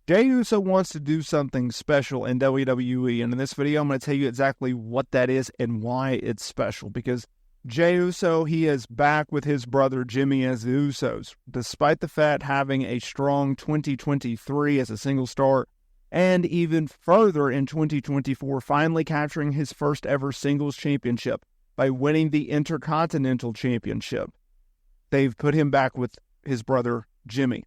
Jey Uso wants to do something special in WWE, and in this video, I'm going to tell you exactly what that is and why it's special. Because Jey Uso, he is back with his brother Jimmy as the Usos, despite the fact having a strong 2023 as a single star, and even further in 2024, finally capturing his first ever singles championship by winning the Intercontinental Championship. They've put him back with his brother Jimmy.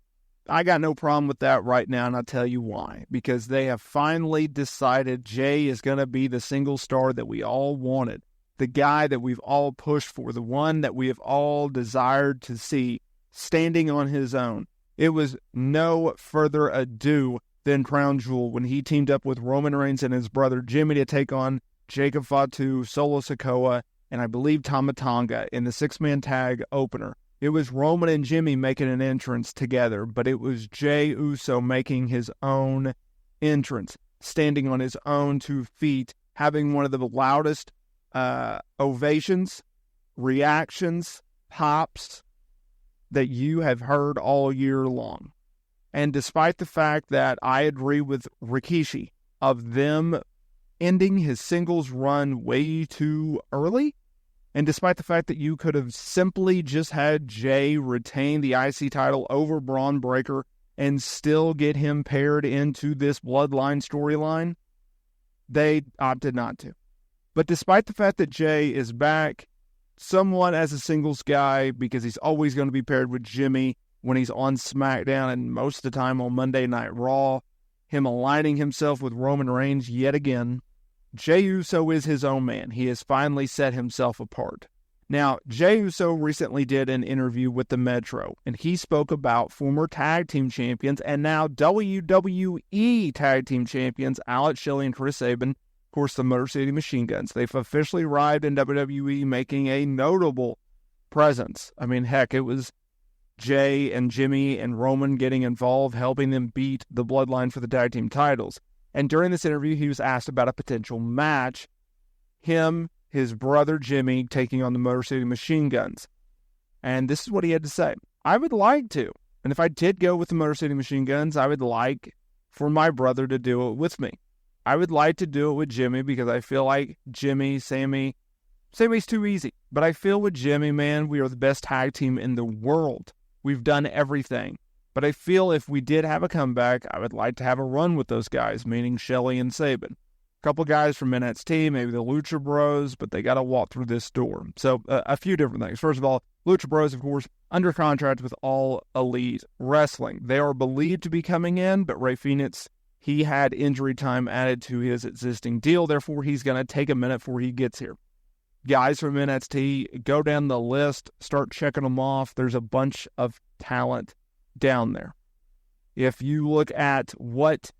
I got no problem with that right now, and I'll tell you why. Because they have finally decided Jey is going to be the single star that we all wanted. The guy that we've all pushed for. The one that we have all desired to see standing on his own. It was no further ado than Crown Jewel when he teamed up with Roman Reigns and his brother Jimmy to take on Jacob Fatu, Solo Sikoa, and I believe Tama Tonga in the six-man tag opener. It was Roman and Jimmy making an entrance together, but it was Jey Uso making his own entrance, standing on his own 2 feet, having one of the loudest ovations, reactions, pops that you have heard all year long. And despite the fact that I agree with Rikishi of them ending his singles run way too early, and despite the fact that you could have simply just had Jey retain the IC title over Braun Breaker and still get him paired into this bloodline storyline, they opted not to. But despite the fact that Jey is back somewhat as a singles guy, because he's always going to be paired with Jimmy when he's on SmackDown and most of the time on Monday Night Raw, him aligning himself with Roman Reigns yet again, Jey Uso is his own man. He has finally set himself apart. Now, Jey Uso recently did an interview with the Metro, and he spoke about former tag team champions and now WWE tag team champions Alex Shelley and Chris Sabin, of course, the Motor City Machine Guns. They've officially arrived in WWE, making a notable presence. I mean, heck, it was Jey and Jimmy and Roman getting involved, helping them beat the Bloodline for the tag team titles. And during this interview, he was asked about a potential match. Him, his brother Jimmy, taking on the Motor City Machine Guns. And this is what he had to say. I would like to. And if I did go with the Motor City Machine Guns, I would like for my brother to do it with me. I would like to do it with Jimmy because I feel like Jimmy, Sammy's too easy. But I feel with Jimmy, man, we are the best tag team in the world. We've done everything. But I feel if we did have a comeback, I would like to have a run with those guys, meaning Shelley and Sabin. A couple guys from NXT, maybe the Lucha Bros, but they got to walk through this door. So a few different things. First of all, Lucha Bros, of course, under contract with All Elite Wrestling. They are believed to be coming in, but Rey Fénix, he had injury time added to his existing deal. Therefore, he's going to take a minute before he gets here. Guys from NXT, go down the list, start checking them off. There's a bunch of talent down there. If you look at what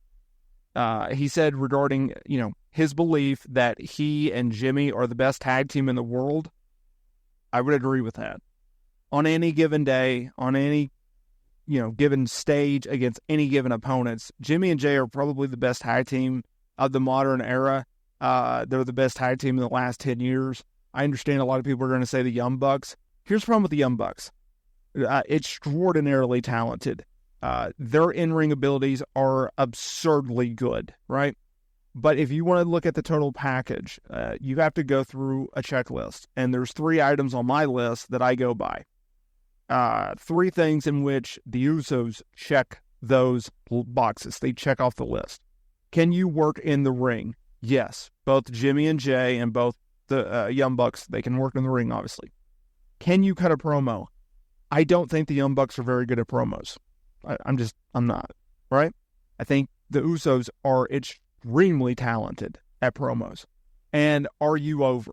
he said regarding, his belief that he and Jimmy are the best tag team in the world, I would agree with that. On any given day, on any, given stage against any given opponents, Jimmy and Jey are probably the best tag team of the modern era. They're the best tag team in the last 10 years. I understand a lot of people are going to say the Young Bucks. Here's the problem with the Young Bucks. Extraordinarily talented. Their in-ring abilities are absurdly good, right? But if you want to look at the total package, you have to go through a checklist. And there's 3 items on my list that I go by. 3 things in which the Usos check those boxes. They check off the list. Can you work in the ring? Yes. Both Jimmy and Jey and both the Young Bucks, they can work in the ring, obviously. Can you cut a promo? I don't think the Young Bucks are very good at promos. I'm not, right? I think the Usos are extremely talented at promos. And are you over?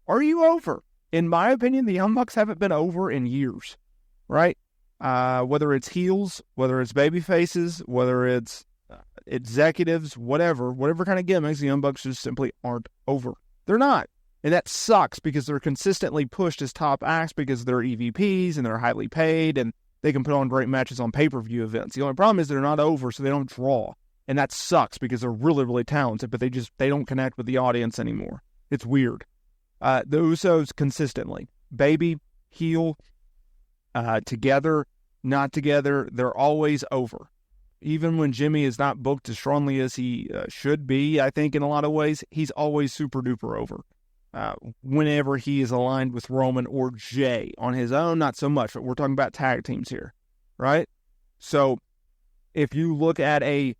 Are you over? In my opinion, the Young Bucks haven't been over in years, right? Whether it's heels, whether it's baby faces, whether it's executives, whatever kind of gimmicks, the Young Bucks just simply aren't over. They're not. And that sucks because they're consistently pushed as top acts because they're EVPs and they're highly paid and they can put on great matches on pay-per-view events. The only problem is they're not over, so they don't draw. And that sucks because they're really, really talented, but they don't connect with the audience anymore. It's weird. The Usos consistently. Baby, heel, together, not together, they're always over. Even when Jimmy is not booked as strongly as he should be, I think in a lot of ways, he's always super duper over. Whenever he is aligned with Roman or Jey on his own, not so much, but we're talking about tag teams here, right? So if you look at a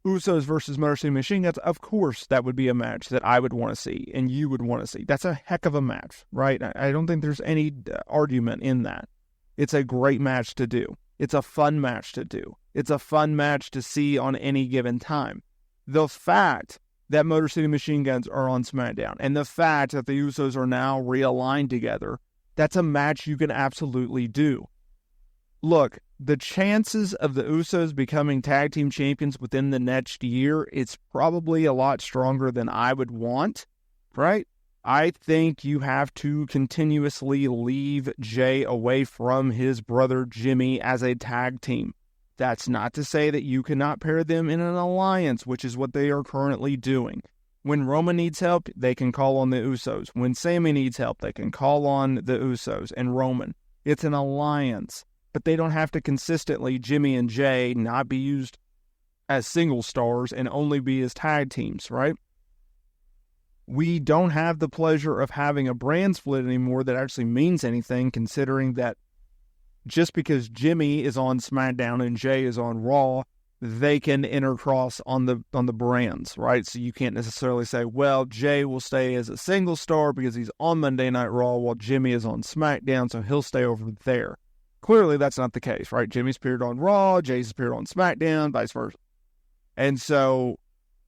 Usos versus Motor City Machine Guns, of course that would be a match that I would want to see and you would want to see. That's a heck of a match, right? I don't think there's any argument in that. It's a great match to do. It's a fun match to do. It's a fun match to see on any given time. The fact that Motor City Machine Guns are on SmackDown and the fact that the Usos are now realigned together, that's a match you can absolutely do. Look, the chances of the Usos becoming tag team champions within the next year, it's probably a lot stronger than I would want, right? I think you have to continuously leave Jey away from his brother Jimmy as a tag team. That's not to say that you cannot pair them in an alliance, which is what they are currently doing. When Roman needs help, they can call on the Usos. When Sami needs help, they can call on the Usos and Roman. It's an alliance, but they don't have to consistently, Jimmy and Jey, not be used as single stars and only be as tag teams, right? We don't have the pleasure of having a brand split anymore that actually means anything, considering that just because Jimmy is on SmackDown and Jey is on Raw, they can intercross on the brands, right? So you can't necessarily say, well, Jey will stay as a single star because he's on Monday Night Raw while Jimmy is on SmackDown, so he'll stay over there. Clearly, that's not the case, right? Jimmy's appeared on Raw, Jey's appeared on SmackDown, vice versa. And so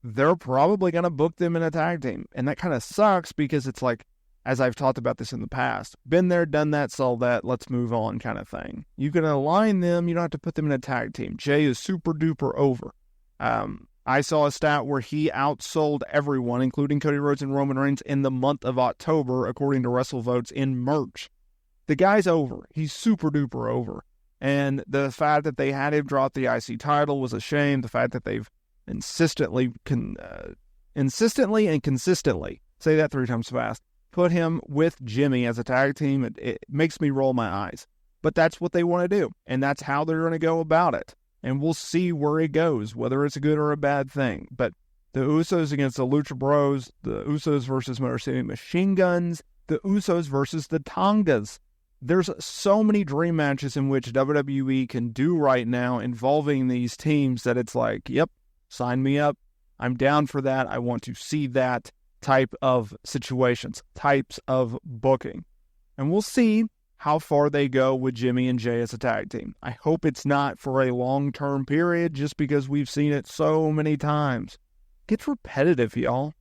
they're probably going to book them in a tag team. And that kind of sucks because it's like, as I've talked about this in the past, been there, done that, sold that, let's move on kind of thing. You can align them, you don't have to put them in a tag team. Jey is super duper over. I saw a stat where he outsold everyone, including Cody Rhodes and Roman Reigns, in the month of October, according to WrestleVotes, in merch. The guy's over. He's super duper over. And the fact that they had him drop the IC title was a shame. The fact that they've insistently and consistently, say that 3 times fast, put him with Jimmy as a tag team, it makes me roll my eyes. But that's what they want to do, and that's how they're going to go about it. And we'll see where it goes, whether it's a good or a bad thing. But the Usos against the Lucha Bros, the Usos versus Motor City Machine Guns, the Usos versus the Tongas. There's so many dream matches in which WWE can do right now involving these teams that it's like, yep, sign me up. I'm down for that. I want to see that type of situations, types of booking. And we'll see how far they go with Jimmy and Jey as a tag team. I hope it's not for a long-term period just because we've seen it so many times. It gets repetitive, y'all.